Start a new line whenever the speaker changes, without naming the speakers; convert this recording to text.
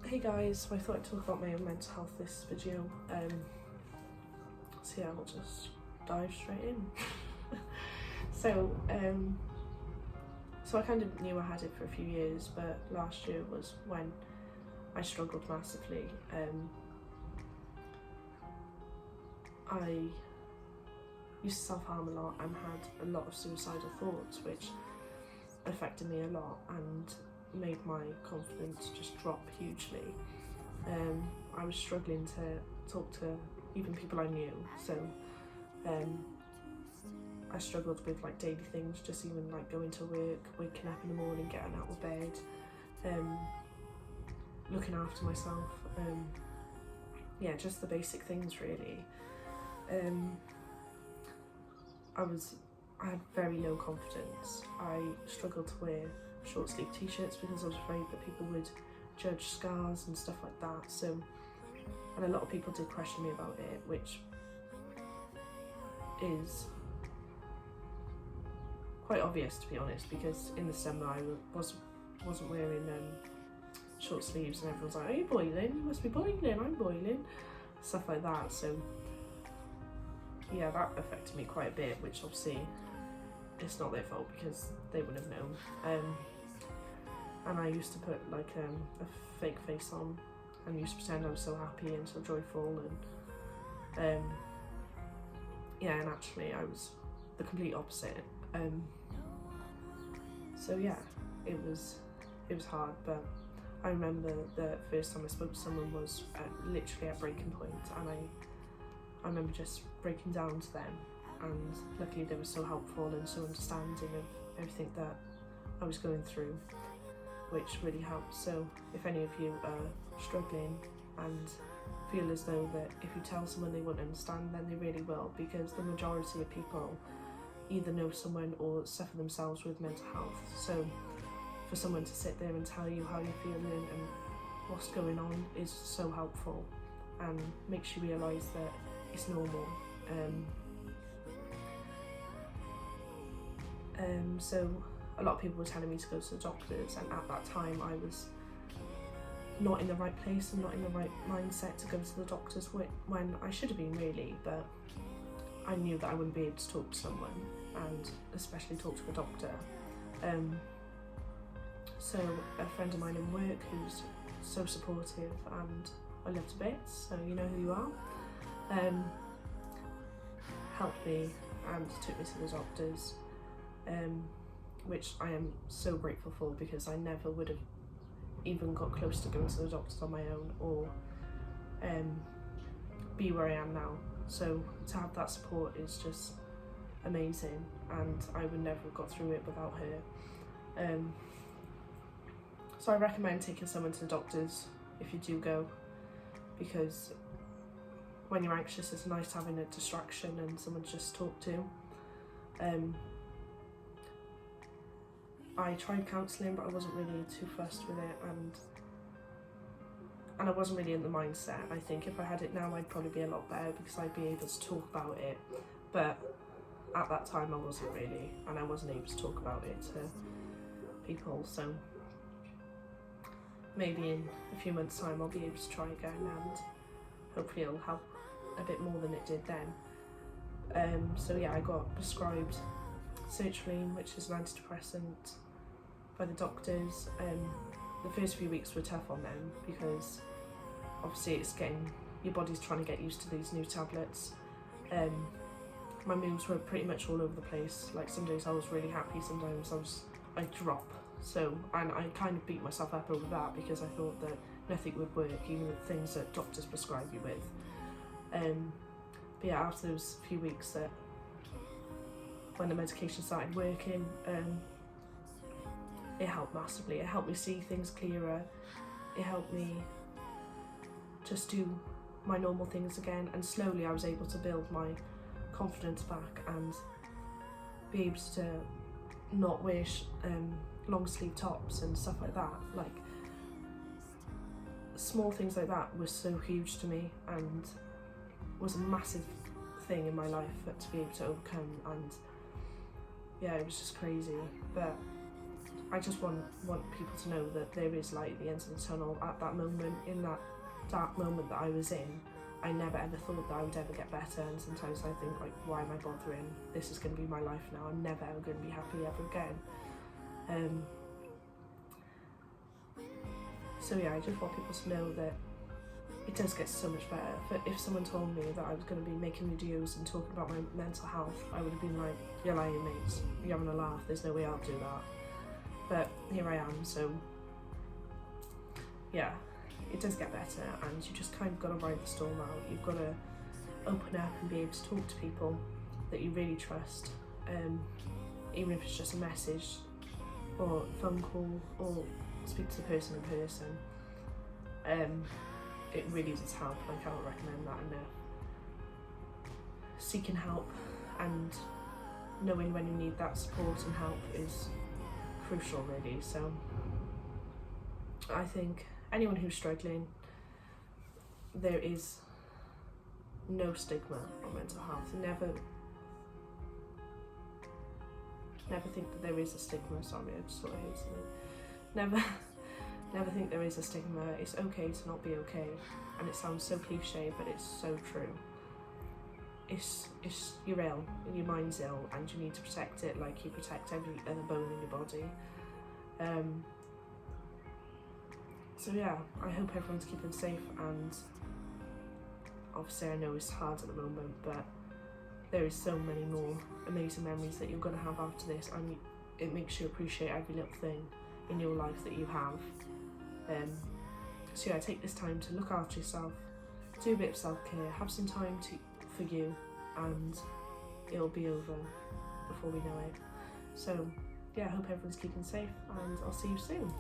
Hey guys, so I thought I'd talk about my own mental health this video. So yeah, we'll just dive straight in. So I kind of knew I had it for a few years, but last year was when I struggled massively. I used to self-harm a lot and had a lot of suicidal thoughts, which affected me a lot and made my confidence just drop hugely. I was struggling to talk to even people I knew, so I struggled with like daily things, just even like going to work, waking up in the morning, getting out of bed, looking after myself, yeah, just the basic things really. I had very low confidence. I struggled to wear short sleeve t-shirts because I was afraid that people would judge scars and stuff like that. So, and a lot of people did question me about it, which is quite obvious to be honest, because in the summer I wasn't wearing short sleeves and everyone's like, "Are you boiling? You must be boiling, I'm boiling," stuff like that. So yeah, that affected me quite a bit, which obviously it's not their fault because they wouldn't have known. And I used to put like a fake face on and used to pretend I was so happy and so joyful, and yeah, and actually I was the complete opposite. So yeah, it was hard, but I remember the first time I spoke to someone was literally at breaking point, and I remember just breaking down to them, and luckily they were so helpful and so understanding of everything that I was going through, which really helped. So if any of you are struggling and feel as though that if you tell someone they won't understand, then they really will, because the majority of people either know someone or suffer themselves with mental health. So for someone to sit there and tell you how you're feeling and what's going on is so helpful and makes you realise that it's normal. So a lot of people were telling me to go to the doctors, and at that time I was not in the right place and not in the right mindset to go to the doctors when I should have been really, but I knew that I wouldn't be able to talk to someone, and especially talk to a doctor. So a friend of mine in work who's so supportive and I love to bits, so you know who you are, helped me and took me to the doctors, which I am so grateful for, because I never would have even got close to going to the doctors on my own or be where I am now. So to have that support is just amazing, and I would never have got through it without her. So I recommend taking someone to the doctors if you do go, because when you're anxious it's nice having a distraction and someone to just talk to. I tried counselling, but I wasn't really too fussed with it, and I wasn't really in the mindset. I think if I had it now I'd probably be a lot better, because I'd be able to talk about it, but at that time I wasn't really, and I wasn't able to talk about it to people. So maybe in a few months' time I'll be able to try again, and hopefully it'll help a bit more than it did then. So yeah, I got prescribed sertraline, which is an antidepressant, by the doctors. The first few weeks were tough on them, because obviously your body's trying to get used to these new tablets. My moods were pretty much all over the place. Like some days I was really happy, sometimes I'd drop. So, and I kind of beat myself up over that, because I thought that nothing would work, even the things that doctors prescribe you with. But yeah, after those few weeks that when the medication started working, it helped massively. It helped me see things clearer. It helped me just do my normal things again, and slowly I was able to build my confidence back and be able to not wear long sleeve tops and stuff like that. Like small things like that were so huge to me and was a massive thing in my life to be able to overcome, and yeah, it was just crazy. But I just want people to know that there is light at the end of the tunnel. At that moment, in that dark moment that I was in, I never ever thought that I would ever get better, and sometimes I think, like, why am I bothering? This is going to be my life now. I'm never ever going to be happy ever again. So yeah, I just want people to know that it does get so much better. But if someone told me that I was going to be making videos and talking about my mental health, I would have been like, you're lying, mate. You're having a laugh. There's no way I'll do that. But here I am, so yeah, it does get better, and you just kind of got to ride the storm out. You've got to open up and be able to talk to people that you really trust, even if it's just a message or a phone call or speak to the person in person. It really does help, and I can't recommend that enough. Seeking help and knowing when you need that support and help is crucial, really. So I think anyone who's struggling, there is no stigma on mental health. Never think that there is a stigma. Sorry, I just thought I heard something. Never think there is a stigma. It's okay to not be okay, and it sounds so cliche, but it's so true. You're ill, and your mind's ill, and you need to protect it like you protect every other bone in your body. So yeah, I hope everyone's keeping safe, and obviously I know it's hard at the moment, but there is so many more amazing memories that you're going to have after this, and it makes you appreciate every little thing in your life that you have. So yeah, take this time to look after yourself, do a bit of self-care, have some time for you, and it'll be over before we know it. So yeah, I hope everyone's keeping safe, and I'll see you soon.